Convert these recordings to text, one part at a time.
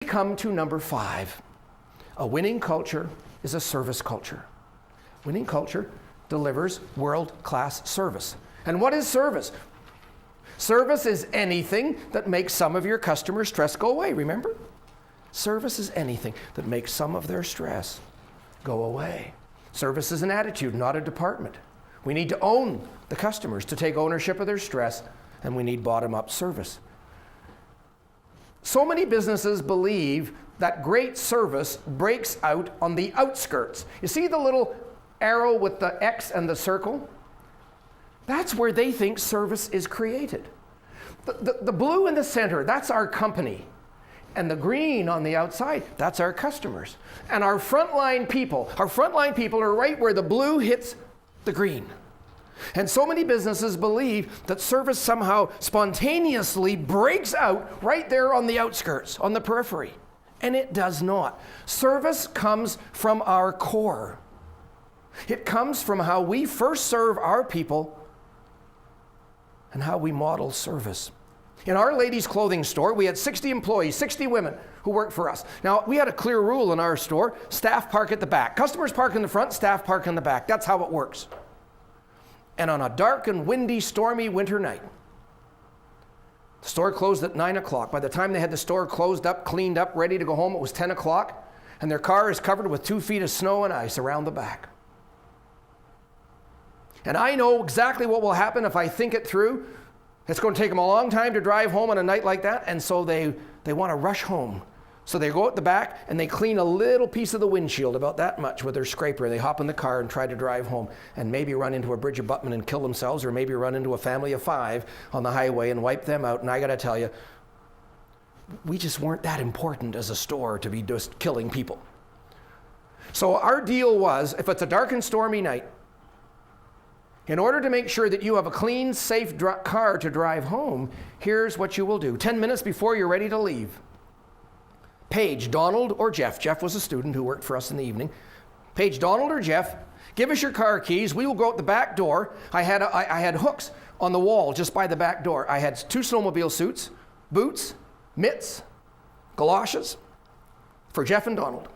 Come to number 5. A winning culture is a service culture. Winning culture delivers world-class service. And what is service? Service is anything that makes some of your customers' stress go away, remember? Service is anything that makes some of their stress go away. Service is an attitude, not a department. We need to own the customers to take ownership of their stress, and we need bottom-up service. So many businesses believe that great service breaks out on the outskirts. You see the little arrow with the X and the circle? That's where they think service is created. The blue in the center, that's our company. And the green on the outside, that's our customers. And our frontline people are right where the blue hits the green. And so many businesses believe that service somehow spontaneously breaks out right there on the outskirts, on the periphery. And it does not. Service comes from our core. It comes from how we first serve our people and how we model service. In our ladies' clothing store, we had 60 employees, 60 women who worked for us. Now, we had a clear rule in our store: staff park at the back. Customers park in the front, staff park in the back. That's how it works. And on a dark and windy, stormy winter night, the store closed at 9 o'clock. By the time they had the store closed up, cleaned up, ready to go home, it was 10 o'clock, and their car is covered with 2 feet of snow and ice around the back. And I know exactly what will happen if I think it through. It's going to take them a long time to drive home on a night like that, and so they want to rush home. So they go at the back and they clean a little piece of the windshield, about that much, with their scraper. They hop in the car and try to drive home and maybe run into a bridge abutment and kill themselves, or maybe run into a family of 5 on the highway and wipe them out. And I got to tell you, we just weren't that important as a store to be just killing people. So our deal was, if it's a dark and stormy night, in order to make sure that you have a clean, safe car to drive home, here's what you will do. 10 minutes before you're ready to leave, page Donald or Jeff. Jeff was a student who worked for us in the evening. Page Donald or Jeff, give us your car keys. We will go out the back door. I had hooks on the wall just by the back door. I had 2 snowmobile suits, boots, mitts, galoshes for Jeff and Donald.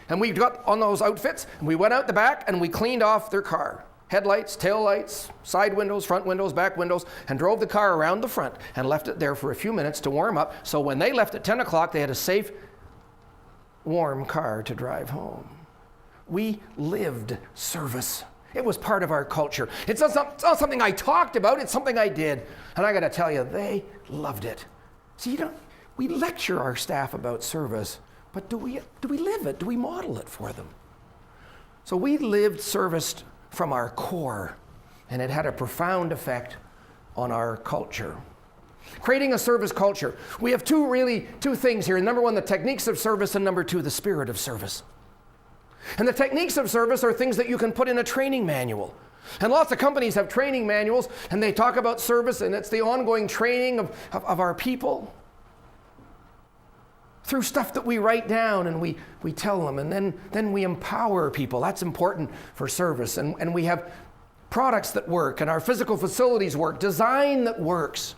And we got on those outfits, and we went out the back and we cleaned off their car. Headlights, tail lights, side windows, front windows, back windows, and drove the car around the front and left it there for a few minutes to warm up. So when they left at 10 o'clock, they had a safe, warm car to drive home. We lived service. It was part of our culture. It's not something I talked about, it's something I did. And I got to tell you, they loved it. See, we lecture our staff about service, but do we live it? Do we model it for them? So we lived service from our core, and it had a profound effect on our culture. Creating a service culture. We have two things here. Number 1, the techniques of service, and number 2, the spirit of service. And the techniques of service are things that you can put in a training manual. And lots of companies have training manuals, and they talk about service, and it's the ongoing training of our people through stuff that we write down and we tell them, and then we empower people. That's important for service. And we have products that work, and our physical facilities work, design that works.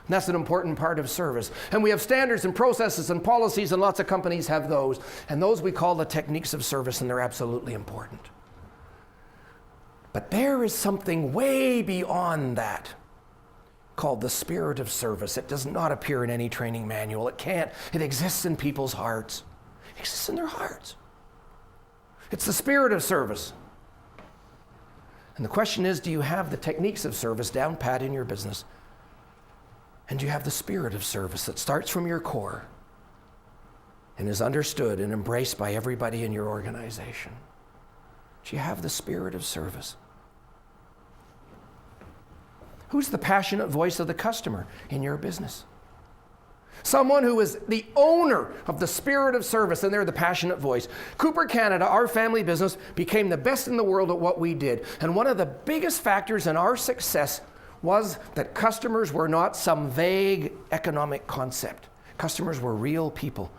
And that's an important part of service. And we have standards and processes and policies, and lots of companies have those. And those we call the techniques of service, and they're absolutely important. But there is something way beyond that called the spirit of service. It does not appear in any training manual. It can't. It exists in people's hearts. It exists in their hearts. It's the spirit of service. And the question is, do you have the techniques of service down pat in your business? And do you have the spirit of service that starts from your core and is understood and embraced by everybody in your organization? Do you have the spirit of service? Who's the passionate voice of the customer in your business? Someone who is the owner of the spirit of service, and they're the passionate voice. Cooper Canada, our family business, became the best in the world at what we did. And one of the biggest factors in our success was that customers were not some vague economic concept. Customers were real people.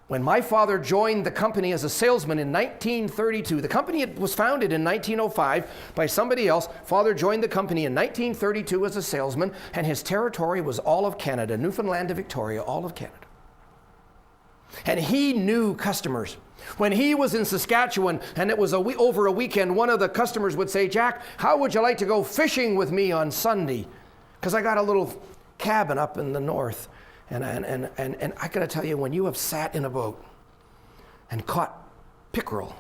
When my father joined the company as a salesman in 1932, the company was founded in 1905 by somebody else. Father joined the company in 1932 as a salesman, and his territory was all of Canada, Newfoundland to Victoria, all of Canada. And he knew customers. When he was in Saskatchewan and it was over a weekend, one of the customers would say, Jack, how would you like to go fishing with me on Sunday? Because I got a little cabin up in the north. And I got to tell you, when you have sat in a boat and caught pickerel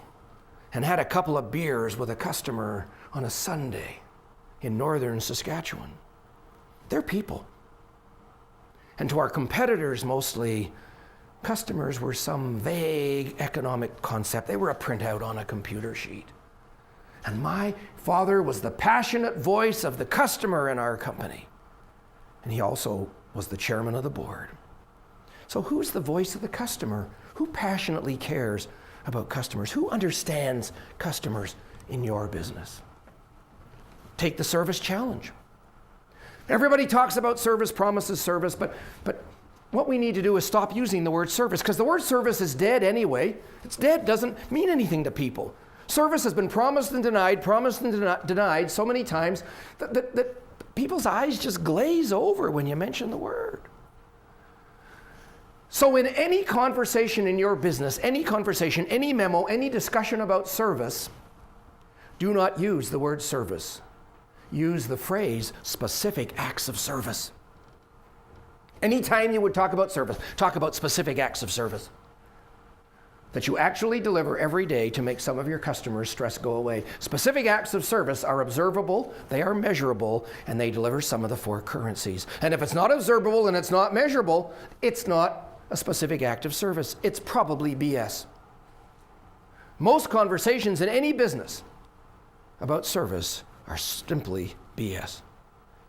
and had a couple of beers with a customer on a Sunday in northern Saskatchewan, they're people. And to our competitors mostly, customers were some vague economic concept. They were a printout on a computer sheet. And my father was the passionate voice of the customer in our company. And he also was the chairman of the board. So who's the voice of the customer? Who passionately cares about customers? Who understands customers in your business? Take the service challenge. Everybody talks about service, promises service, but what we need to do is stop using the word service, because the word service is dead anyway. It's dead, doesn't mean anything to people. Service has been promised and denied so many times that people's eyes just glaze over when you mention the word. So in any conversation in your business, any conversation, any memo, any discussion about service, do not use the word service. Use the phrase specific acts of service. Anytime you would talk about service, talk about specific acts of service that you actually deliver every day to make some of your customers' stress go away. Specific acts of service are observable, they are measurable, and they deliver some of the 4 currencies. And if it's not observable and it's not measurable, it's not a specific act of service. It's probably BS. Most conversations in any business about service are simply BS.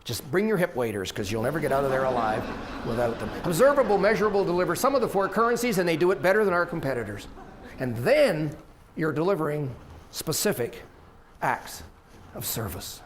Just bring your hip waders, because you'll never get out of there alive without them. Observable, measurable, deliver some of the 4 currencies, and they do it better than our competitors. And then you're delivering specific acts of service.